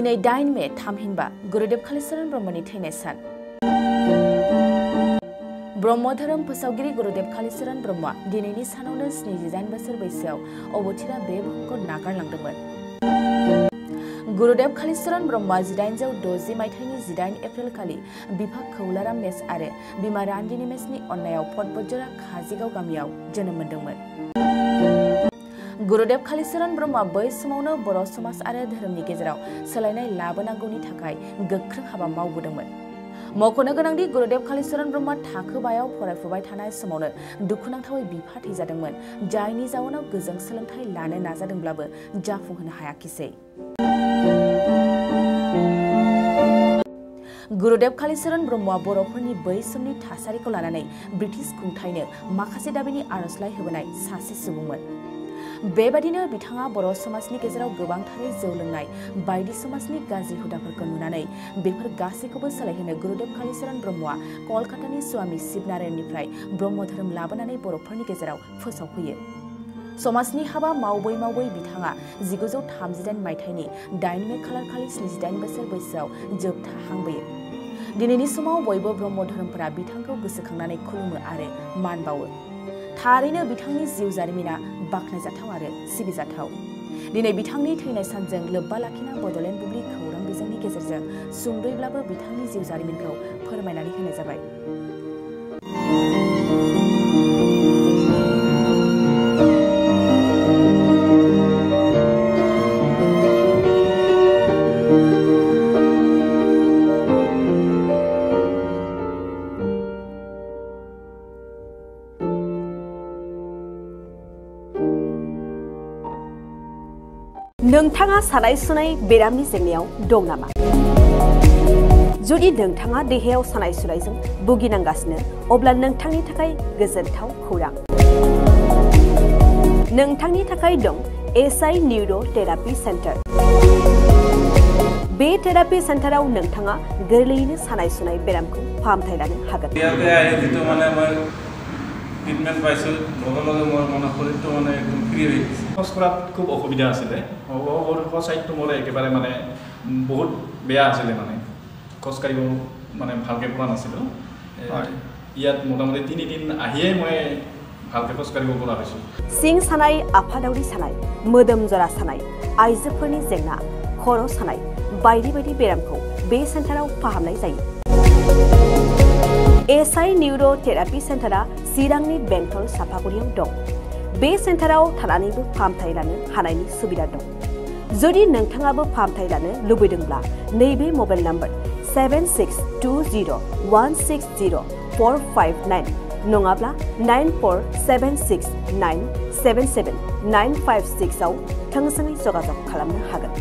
दिनै 8 मे थामहिनबा गुरुदेव कालीचरण ब्रह्मनि थैनाय सान। ब्रह्म धोरोम फोसावगिरि गुरुदेव कालीचरण ब्रह्मआ दिनैनि सानावनो 78 बोसोर बैसोआव अबथिरा बे बुहुमखौ नागारलांदोंमोन। गुरुदेव कालीचरण ब्रह्मआ 1860 मायथाइनि 18 एप्रिल खालि बिफा खौलाराम मेस आरो बिमा रान्दिनी मेसनि अननायाव फटबजरा काजिगाव गामियाव जोनोम मोनदोंमोन। गुरुदेव कालीचरण ब्रह्मआ बै समावनो बर' समाज आरो धोरोमनि गेजेराव सोलायनाय लाबोनांगौनि थाखाय गोख्रों हाबा मावबोदोंमोन। मख'नो गोनांदि गुरुदेव कालीचरण ब्रह्मआ थाखो 5आव फरायफुबाय थानाय समावनो दुखुनांथावै बिफा थैजादोंमोन, जायनि जाउनाव गोजों सोलोंथाइ लानो नाजादोंब्लाबो जाफुंहोनो हायाखिसै। गुरुदेव कालीचरण ब्रह्मआ बर'फोरनि बै समनि थासारिखौ लानानै ब्रिटिश खुंथायनो माखासे दाबिनि आर'जलाइ होबोनाय सासे सुबुंमोन। बेबादिनो बिथाङा बर' समाजनि गेजेराव गोबांथारै जौ लोंनाय बायदि समाजनि गाज्रि हुदाफोरखौ नुनानै बेफोर गासैखौबो सोलायहोनो गुरुदेव कालीचरण ब्रह्मआ कलकातानि स्वामी शिवनारायणनिफ्राय ब्रह्म धोरोम लाबोनानै बर'फोरनि गेजेराव फोसावफैयो। समाजनि हाबा मावबै मावबै बिथाङा 1938 मायथाइनि 8 मे खालारखालि 78 बोसोर बैसोआव जोबथा हांबोयो। दिनैनि समाव बयबो ब्रह्म धोरोमफोरा बिथांखौ गोसोखांनानै खुलुमो आरो मान बावो। थारैनो बिथांनि जिउ जारिमिना बाख्नायजाथाव आरो सिबिजाथाव। दिनै बिथांनि थैनाय सानजों लोब्बा लाखिना बड'लेण्ड बुब्लि खौरां बिजोंनि गेजेरजों सुंद'यैब्लाबो बिथांनि जिउ जारिमिनखौ फोरमायनानै होनाय जाबाय। नोंथाङा सानाय सुनाय बेरामनि जेंनायाव दं नामा? जुदि नोंथाङा देहायाव सानाय सुनायजों भुगिनांगासिनो, अब्ला नोंथांनि थाखाय गोजोनथाव खौरां। नोंथांनि थाखाय दं एसआइ निउर' थेरापि सेन्टार। बे थेरापि सेन्टाराव नोंथाङा गोरलैयैनो सानाय सुनाय बेरामखौ फाहामथाय लानो हागोन। ট্ৰিটমেণ্ট পাইছোঁ, লগে লগে মোৰ মানে শৰীৰটো মানে একদম ফ্ৰী হৈ গৈছে। খোজ কঢ়াত খুব অসুবিধা আছিলে, চাইডটো মোৰ একেবাৰে মানে বহুত বেয়া আছিলে, মানে খোজকাঢ়িব মানে ভালকৈ পৰা নাছিলোঁ। ইয়াত মোটামুটি 3 দিন আহিয়ে মই ভালকৈ খোজকাঢ়িব পৰা হৈছোঁ। সিং সানাই, आफादावरि सानाय, मोदोम जरा सानाय, आइजोफोरनि जेंना, खर' सानाय बायदि बायदि बेरामखौ बे सेन्टाराव फाहामनाय जायो। एसआइ निउर' थेरापि सेन्टारा चिरांनि बेंटल साफागुरियाव दं। बे सेन्टाराव थानानैबो फाहामथाय लानो हानायनि सुबिदा दं। जुदि नोंथाङाबो फाहामथाय लानो लुबैदोंब्ला नैबे मबाइल नम्बर 7620160459 नङाब्ला 9476977956 आव थोंजोङै जगाजग खालामनो हागोन।